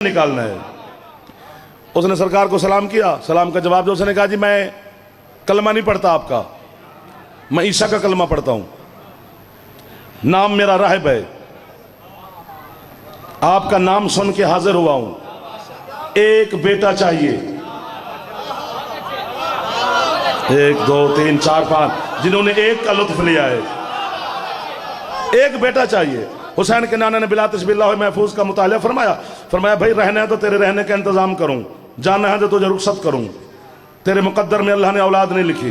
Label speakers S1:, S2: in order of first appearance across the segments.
S1: निकालना है। उसने सरकार को सलाम किया, सलाम का जवाब जो उसने कहा जी मैं कलमा नहीं पढ़ता आपका, मैं ईसा का कलमा पढ़ता हूं, नाम मेरा राहिब है, आपका नाम सुन के हाजिर हुआ हूं, एक बेटा चाहिए। 1 2 3 4 5 जिन्होंने एक का लुत्फ लिया है, एक बेटा चाहिए। हुसैन के नाना ने बिला तशबिल्लाह महफूज का मुतालिया फरमाया, फरमाया भाई रहना है तो तेरे रहने का इंतजाम करूं, जाना है तो तुझे रुखसत करूं, तेरे मुकद्दर में अल्लाह ने औलाद नहीं लिखी।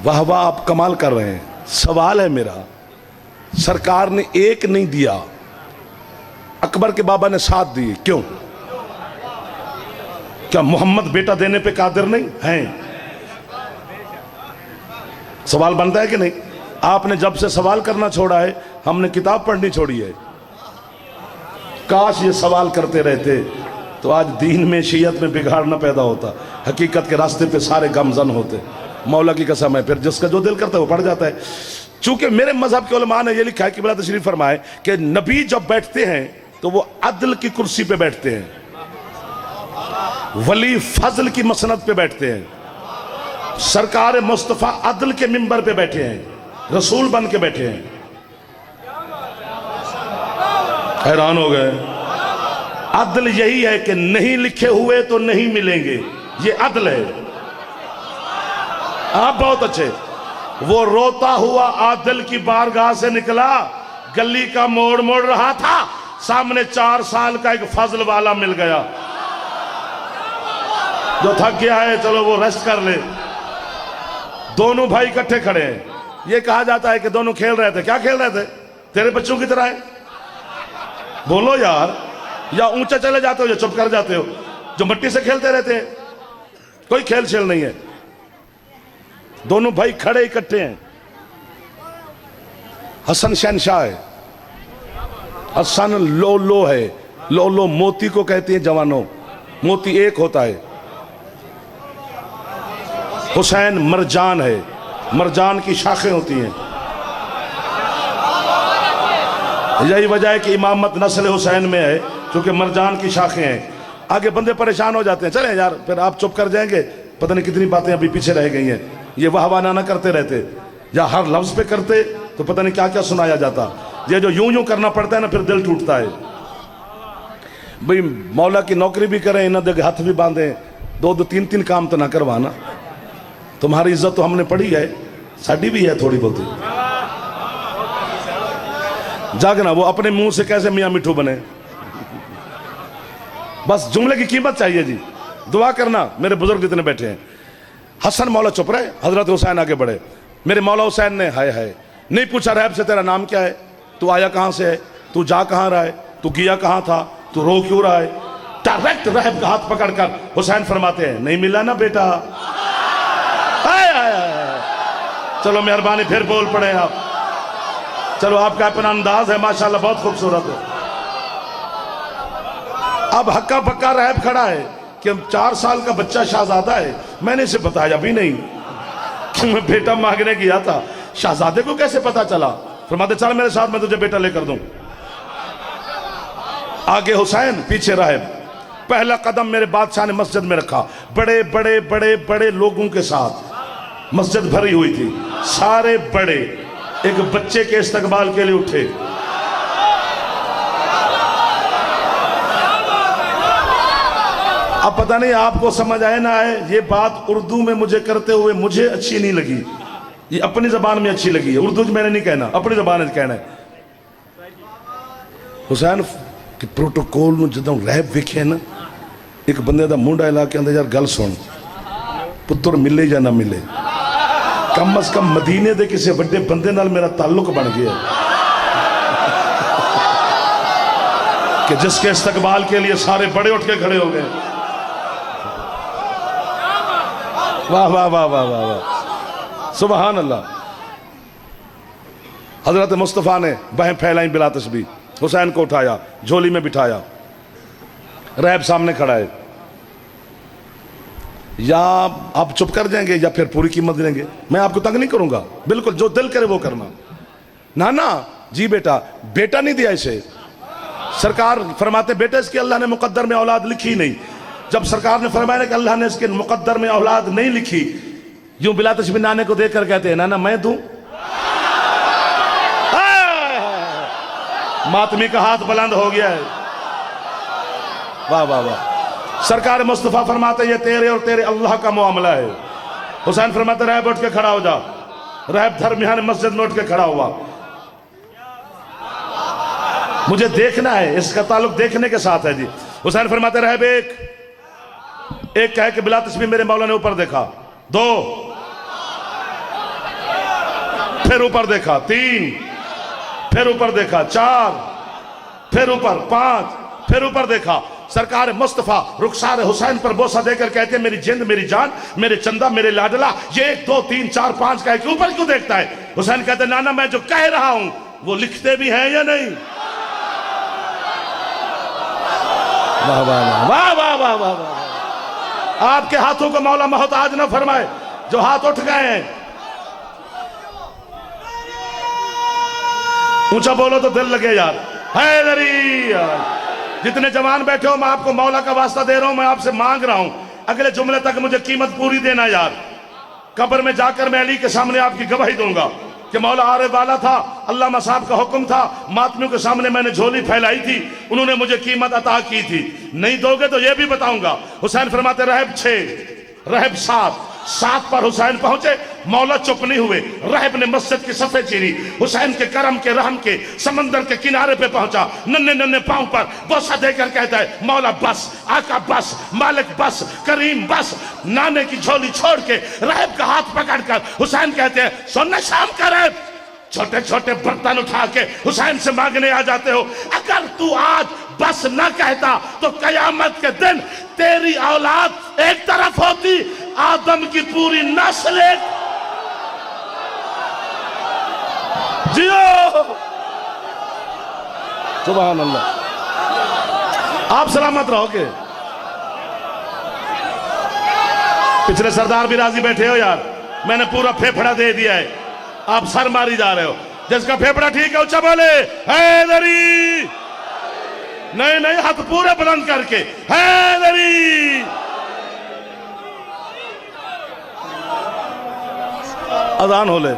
S1: वाह वाह, आप कमाल कर रहे हैं। सवाल है मेरा, सरकार ने एक नहीं दिया, अकबर के बाबा ने 7 दिए, क्यों? क्या मोहम्मद बेटा देने पे कादिर नहीं हैं? सवाल बनता है कि नहीं? आपने जब से सवाल करना छोड़ा है, हमने किताब पढ़नी छोड़ी है। काश ये सवाल करते रहते तो आज दीन में, शियत में बिगाड़ न पैदा होता, हकीकत के रास्ते पे सारे गमजन होते। मौला की कसम है, फिर जिसका जो दिल करता है वो पढ़ जाता है। चूंकि मेरे मजहब के उलमा ने ये लिखा है कि बिला तशरीफ फरमाए कि नबी जब बैठते हैं तो वो अदल की कुर्सी पे बैठते हैं, वली फजल की मसनद पे बैठते हैं, सरकार मुस्तफा अदल के मिंबर पे बैठे हैं, रसूल बन के बैठे हैं। हैरान हो गए। अदल यही है कि नहीं लिखे हुए तो नहीं मिलेंगे, ये अदल है। आप बहुत अच्छे। वो रोता हुआ आदिल की बारगाह से निकला, गली का मोड़ मोड़ रहा था, सामने 4 साल का एक फजल वाला मिल गया जो थक गया है, चलो वो रेस्ट कर ले। दोनों भाई इकट्ठे खड़े हैं। ये कहा जाता है कि दोनों खेल रहे थे। क्या खेल रहे थे? तेरे बच्चों की तरह है? बोलो यार, या ऊंचा चले जाते हो या चुप कर जाते हो, जो मिट्टी से खेलते रहते हैं। कोई खेल खेल नहीं है। दोनों भाई खड़े इकट्ठे हैं। हसन शहनशाह है, हसन लो लो है। लो लो मोती को कहते हैं जवानों, मोती एक होता है। हुसैन मरजान है, मरजान की शाखें होती हैं। यही वजह है कि इमामत नस्ल हुसैन में है, क्योंकि मरजान की शाखें हैं। आगे बंदे परेशान हो जाते हैं, चले यार फिर आप चुप कर जाएंगे, पता नहीं कितनी बातें अभी पीछे रह गई हैं। ये वाहवाना ना करते रहते, या हर लफ्ज पे करते तो पता नहीं क्या क्या सुनाया जाता। ये जो यूं यूं करना पड़ता है ना, फिर दिल टूटता है। भाई मौला की नौकरी भी करें, ना देख हाथ भी बांधे, 2-2 3-3 काम तो ना करवाना। तुम्हारी इज्जत तो हमने पढ़ी है, साड़ी भी है थोड़ी बहुत। जागना, वो अपने मुंह से कैसे मियां मिठू बने। बस जुमले की कीमत चाहिए जी। दुआ करना, मेरे बुजुर्ग जितने बैठे हैं। हसन मौला चुप रहे, हजरत हुसैन आगे बढ़े। मेरे मौला हुसैन ने हाय हाय नहीं पूछा रहब से तेरा नाम क्या है, तू आया कहां से है, तू जा कहां रहा है, तू गया कहां था, तू रो क्यों रहा है। डायरेक्ट रहब का हाथ पकड़कर हुसैन फरमाते हैं, नहीं मिला ना बेटा। चलो मेहरबानी, फिर बोल पड़े आप। चलो आपका अपना अंदाज है, माशाल्लाह बहुत खूबसूरत है। अब हक्का पक्का रहब खड़ा है कि 4 साल का बच्चा शहजादा है। मैंने इसे बताया भी नहीं कि मैं बेटा मांगने गया था। शहजादे को कैसे पता चला? फरमाते चल मेरे साथ, मैं तुझे बेटा लेकर दूं। आगे हुसैन, पीछे रहब। पहला कदम मेरे बादशाह ने मस्जिद में रखा। बड़े बड़े बड़े बड़े लोगों के साथ मस्जिद भरी हुई थी, सारे बड़े एक बच्चे के इस्तकबाल के लिए उठे। अब पता नहीं आपको समझ आए ना आए, ये बात उर्दू में मुझे करते हुए मुझे अच्छी नहीं लगी, ये अपनी जबान में अच्छी लगी है। उर्दू में मैंने नहीं कहना, अपनी जबान में कहना है। हुसैन के प्रोटोकॉल में जदों रहब विखे ना, एक बंदे का मुंह हिला के आंदा यार गल सुन, पुत्र मिले या ना मिले, कम अज कम मदीने के किसी बड़े बंदे नाल मेरा ताल्लुक बन गया कि जिसके इस्तकबाल के लिए सारे बड़े उठ के खड़े हो गए। वाह वाह वाह वाह वाह वाह, सुभान अल्लाह। हजरत मुस्तफ़ा ने बाहें फैलाई बिला तस्बीह, हुसैन को उठाया, झोली में बिठाया। रहब सामने खड़ा है। या आप चुप कर जाएंगे या फिर पूरी कीमत देंगे। मैं आपको तंग नहीं करूंगा, बिल्कुल जो दिल करे वो करना। ना ना जी बेटा, बेटा नहीं दिया इसे। सरकार फरमाते बेटे इसके अल्लाह ने मुकद्दर में औलाद लिखी नहीं। जब सरकार ने फरमाया कि अल्लाह ने इसके मुकद्दर में औलाद नहीं लिखी, यूं बिला तशबीह नाने को देखकर कहते हैं नाना मैं दूं। मातमी का हाथ बुलंद हो गया है। वाह वाह वाह। सरकार मुस्तफा फरमाते ये तेरे और तेरे अल्लाह का मामला है। हुसैन फरमाते रहब उठ के खड़ा हो जा। रहब दरमियान मस्जिद में उठ के खड़ा हुआ। मुझे देखना है, इसका ताल्लुक देखने के साथ है जी। हुसैन फरमाते रहब एक कहे कि बिला तस्बीह मेरे मौला ने ऊपर देखा, 2 फिर ऊपर देखा, 3 फिर ऊपर देखा, 4 फिर ऊपर, 5 फिर ऊपर देखा। सरकार मुस्तफा रुखसार हुसैन पर बोसा देकर कहते हैं मेरी जिंद, मेरी जान, मेरे चंदा, मेरे लाडला, ये 1 2 3 4 5 कह के ऊपर क्यों देखता है? हुसैन कहते नाना मैं जो कह रहा हूं वो लिखते भी हैं या नहीं? वाह वाह वाह वाह वाह वाह वाह। आपके हाथों को मौला मोहताज ना फरमाए जो हाथ उठ गए हैं। ऊंचा बोलो तो दिल लगे यार। हैदरी यार। जितने जवान बैठे हो मैं आपको मौला का वास्ता दे रहा हूं, मैं आपसे मांग रहा हूं अगले जुमले तक मुझे कीमत पूरी देना यार। कब्र में जाकर मैं अली के सामने आपकी गवाही दूंगा कि मौला आरे वाला था, अल्लामा साहब का हुक्म था, मातमियों के सामने मैंने झोली फैलाई थी, उन्होंने मुझे कीमत अता की थी। नहीं दोगे तो यह भी बताऊंगा। हुसैन फरमाते रहब 6 रहब 7 पर हुसैन पहुंचे। मौला चुप नहीं हुए। रहब ने मस्जिद की सफे चीरी। हुसैन के करम के रहम के समंदर के किनारे पे पहुंचा। नन्हे नन्हे पांव पर बोसा देकर कहता है मौला बस, आका बस, मालिक बस, करीम बस। नाने की झोली छोड़ के रहब का हाथ पकड़कर हुसैन कहते हैं सुनना शाम का रहब। छोटे छोटे बर्तन उठा के हुसैन से मांगने आ जाते हो। अगर तू आज बस न कहता तो कयामत के दिन तेरी औलाद एक तरफ होती, आदम की पूरी नस्ल एक। जियो सुभान अल्लाह। आप सलामत रहोगे। पिछले सरदार भी राजी बैठे हो यार। मैंने पूरा फेफड़ा दे दिया है, आप सर मारी जा रहे हो। जिसका फेफड़ा ठीक है ऊंचा बोले हैदरी। नहीं नहीं हाथ पूरे बुलंद करके हैदरी। अजान हो ले।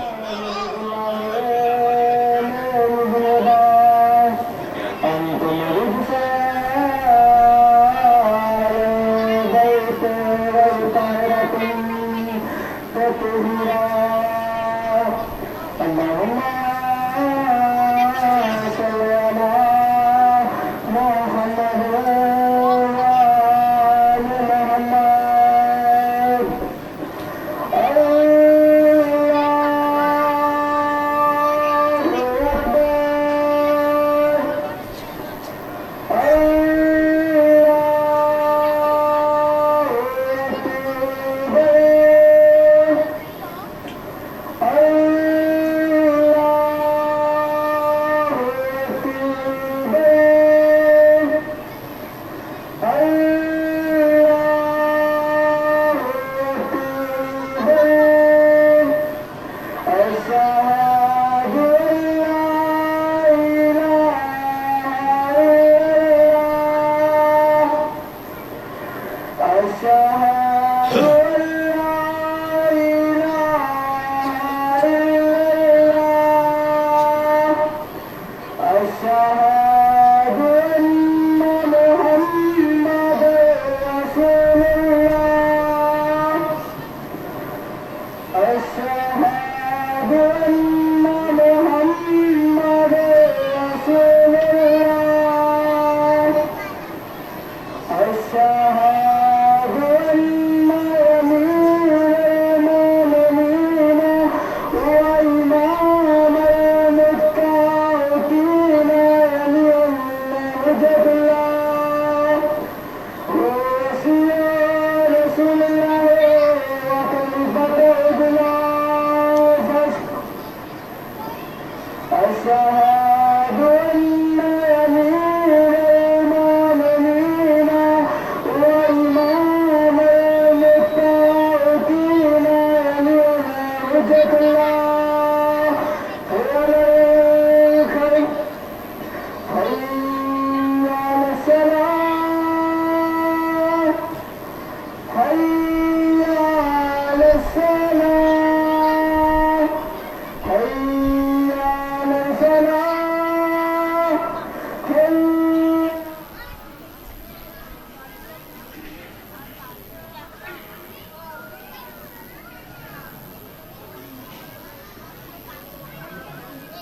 S2: Yes,